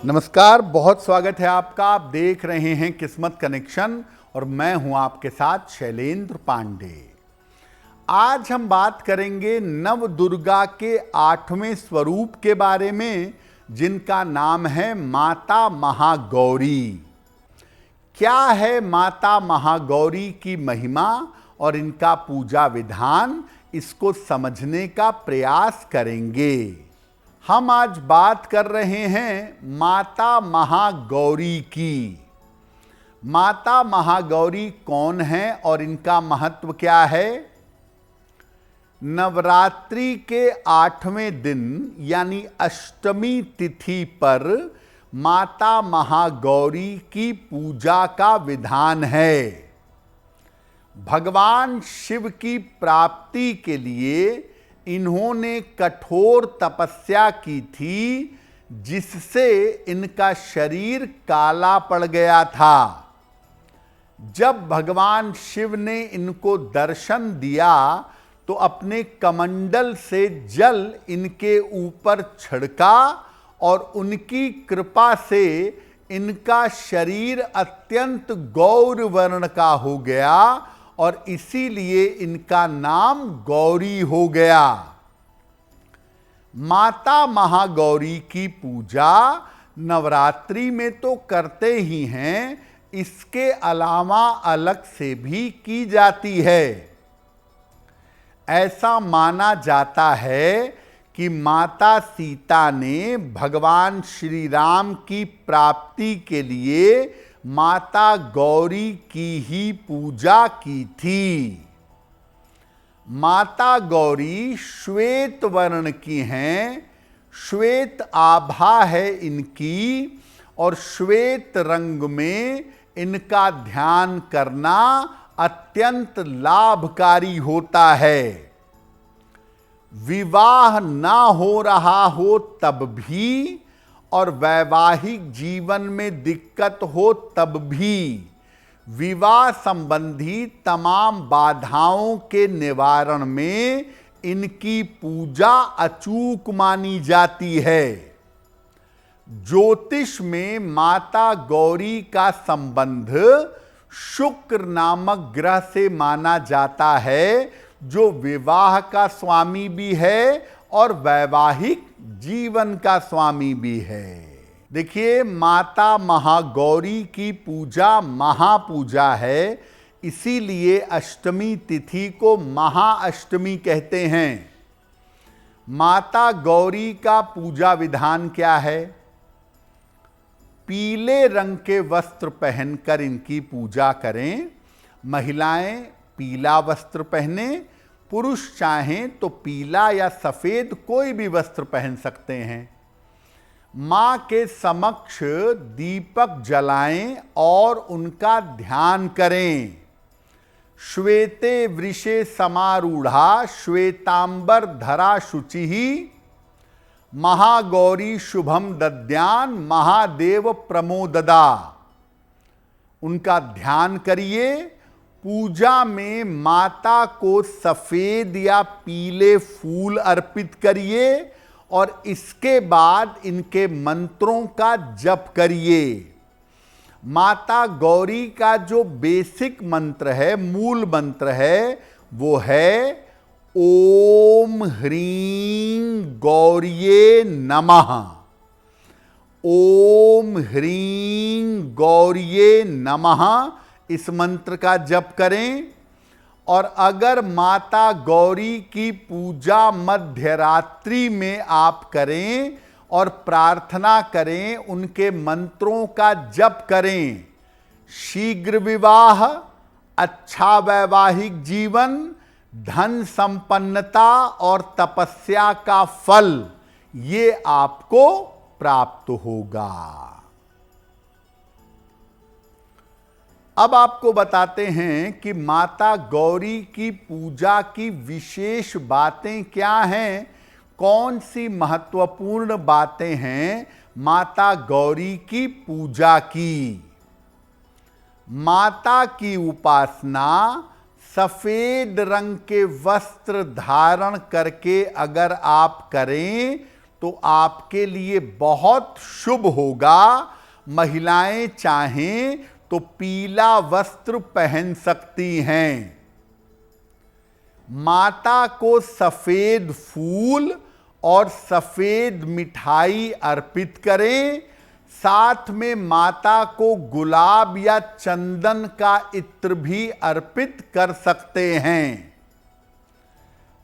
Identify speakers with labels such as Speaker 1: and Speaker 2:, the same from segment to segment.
Speaker 1: नमस्कार, बहुत स्वागत है आपका। आप देख रहे हैं किस्मत कनेक्शन और मैं हूं आपके साथ शैलेंद्र पांडे। आज हम बात करेंगे नव दुर्गा के 8वें स्वरूप के बारे में, जिनका नाम है माता महागौरी। क्या है माता महागौरी की महिमा और इनका पूजा विधान, इसको समझने का प्रयास करेंगे। हम आज बात कर रहे हैं माता महागौरी की। माता महागौरी कौन है और इनका महत्व क्या है? नवरात्रि के 8वें दिन यानी अष्टमी तिथि पर माता महागौरी की पूजा का विधान है। भगवान शिव की प्राप्ति के लिए इन्होंने कठोर तपस्या की थी, जिससे इनका शरीर काला पड़ गया था। जब भगवान शिव ने इनको दर्शन दिया तो अपने कमंडल से जल इनके ऊपर छिड़का और उनकी कृपा से इनका शरीर अत्यंत गौर वर्ण का हो गया और इसीलिए इनका नाम गौरी हो गया। माता महागौरी की पूजा नवरात्रि में तो करते ही हैं, इसके अलावा अलग से भी की जाती है। ऐसा माना जाता है कि माता सीता ने भगवान श्री राम की प्राप्ति के लिए माता गौरी की ही पूजा की थी। माता गौरी श्वेत वर्ण की हैं, श्वेत आभा है इनकी, और श्वेत रंग में इनका ध्यान करना अत्यंत लाभकारी होता है। विवाह ना हो रहा हो तब भी और वैवाहिक जीवन में दिक्कत हो तब भी विवाह संबंधी तमाम बाधाओं के निवारण में इनकी पूजा अचूक मानी जाती है। ज्योतिष में माता गौरी का संबंध शुक्र नामक ग्रह से माना जाता है, जो विवाह का स्वामी भी है और वैवाहिक जीवन का स्वामी भी है। देखिए, माता महागौरी की पूजा महापूजा है, इसीलिए अष्टमी तिथि को महाअष्टमी कहते हैं। माता गौरी का पूजा विधान क्या है? पीले रंग के वस्त्र पहनकर इनकी पूजा करें। महिलाएं पीला वस्त्र पहने, पुरुष चाहें तो पीला या सफेद कोई भी वस्त्र पहन सकते हैं। मां के समक्ष दीपक जलाएं और उनका ध्यान करें। श्वेते वृषे समारूढ़ा श्वेतांबर धरा शुचि महागौरी शुभम दद्यान महादेव प्रमोददा। उनका ध्यान करिए। पूजा में माता को सफेद या पीले फूल अर्पित करिए और इसके बाद इनके मंत्रों का जप करिए। माता गौरी का जो बेसिक मंत्र है, मूल मंत्र है, वो है ओम ह्रीं गौरिये नमः। ओम ह्रीं गौरिये नमः, इस मंत्र का जप करें। और अगर माता गौरी की पूजा मध्य रात्रि में आप करें और प्रार्थना करें, उनके मंत्रों का जप करें, शीघ्र विवाह, अच्छा वैवाहिक जीवन, धन संपन्नता और तपस्या का फल, ये आपको प्राप्त होगा। अब आपको बताते हैं कि माता गौरी की पूजा की विशेष बातें क्या हैं, कौन सी महत्वपूर्ण बातें हैं माता गौरी की पूजा की। माता की उपासना सफेद रंग के वस्त्र धारण करके अगर आप करें तो आपके लिए बहुत शुभ होगा। महिलाएं चाहें तो पीला वस्त्र पहन सकती हैं। माता को सफेद फूल और सफेद मिठाई अर्पित करें। साथ में माता को गुलाब या चंदन का इत्र भी अर्पित कर सकते हैं।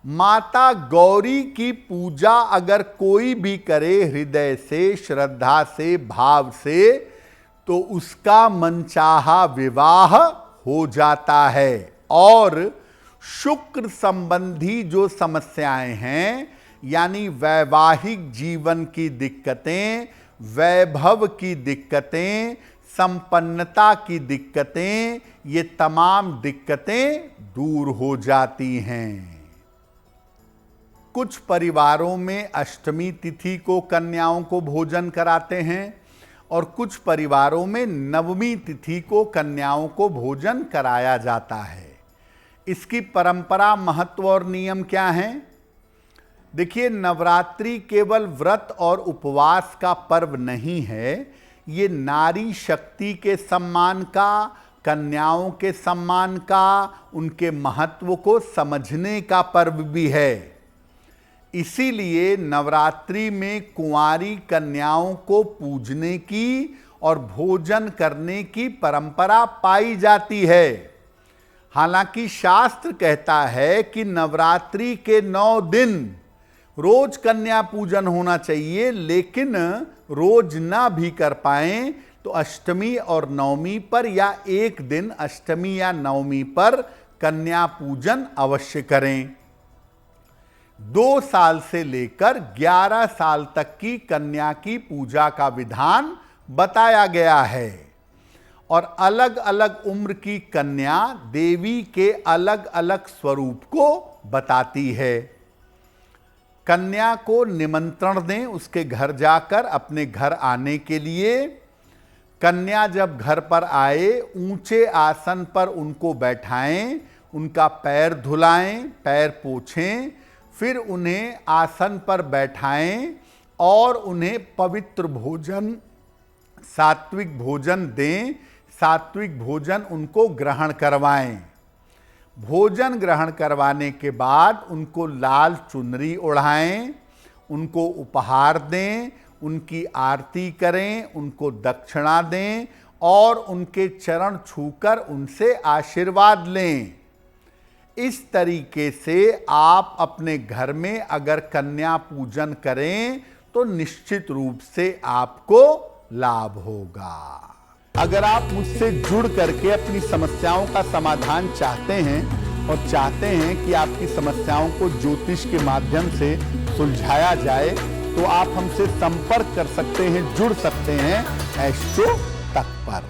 Speaker 1: माता गौरी की पूजा अगर कोई भी करे हृदय से, श्रद्धा से, भाव से, तो उसका मनचाहा विवाह हो जाता है। और शुक्र संबंधी जो समस्याएं हैं, यानी वैवाहिक जीवन की दिक्कतें, वैभव की दिक्कतें, संपन्नता की दिक्कतें, ये तमाम दिक्कतें दूर हो जाती हैं। कुछ परिवारों में अष्टमी तिथि को कन्याओं को भोजन कराते हैं और कुछ परिवारों में नवमी तिथि को कन्याओं को भोजन कराया जाता है। इसकी परंपरा, महत्व और नियम क्या हैं? देखिए, नवरात्रि केवल व्रत और उपवास का पर्व नहीं है, ये नारी शक्ति के सम्मान का, कन्याओं के सम्मान का, उनके महत्व को समझने का पर्व भी है। इसीलिए नवरात्रि में कुंवारी कन्याओं को पूजने की और भोजन करने की परंपरा पाई जाती है। हालांकि शास्त्र कहता है कि नवरात्रि के 9 दिन रोज कन्या पूजन होना चाहिए, लेकिन रोज ना भी कर पाएं तो अष्टमी और नवमी पर या एक दिन अष्टमी या नवमी पर कन्या पूजन अवश्य करें। 2 साल से लेकर 11 साल तक की कन्या की पूजा का विधान बताया गया है और अलग अलग उम्र की कन्या देवी के अलग अलग स्वरूप को बताती है। कन्या को निमंत्रण दें उसके घर जाकर अपने घर आने के लिए। कन्या जब घर पर आए, ऊंचे आसन पर उनको बैठाएं, उनका पैर धुलाएं, पैर पोंछें, फिर उन्हें आसन पर बैठाएं और उन्हें पवित्र भोजन, सात्विक भोजन दें। सात्विक भोजन उनको ग्रहण करवाएं। भोजन ग्रहण करवाने के बाद उनको लाल चुनरी ओढ़ाएं, उनको उपहार दें, उनकी आरती करें, उनको दक्षिणा दें और उनके चरण छूकर उनसे आशीर्वाद लें। इस तरीके से आप अपने घर में अगर कन्या पूजन करें तो निश्चित रूप से आपको लाभ होगा। अगर आप मुझसे जुड़ करके अपनी समस्याओं का समाधान चाहते हैं और चाहते हैं कि आपकी समस्याओं को ज्योतिष के माध्यम से सुलझाया जाए, तो आप हमसे संपर्क कर सकते हैं, जुड़ सकते हैं एस्ट्रो तक पर।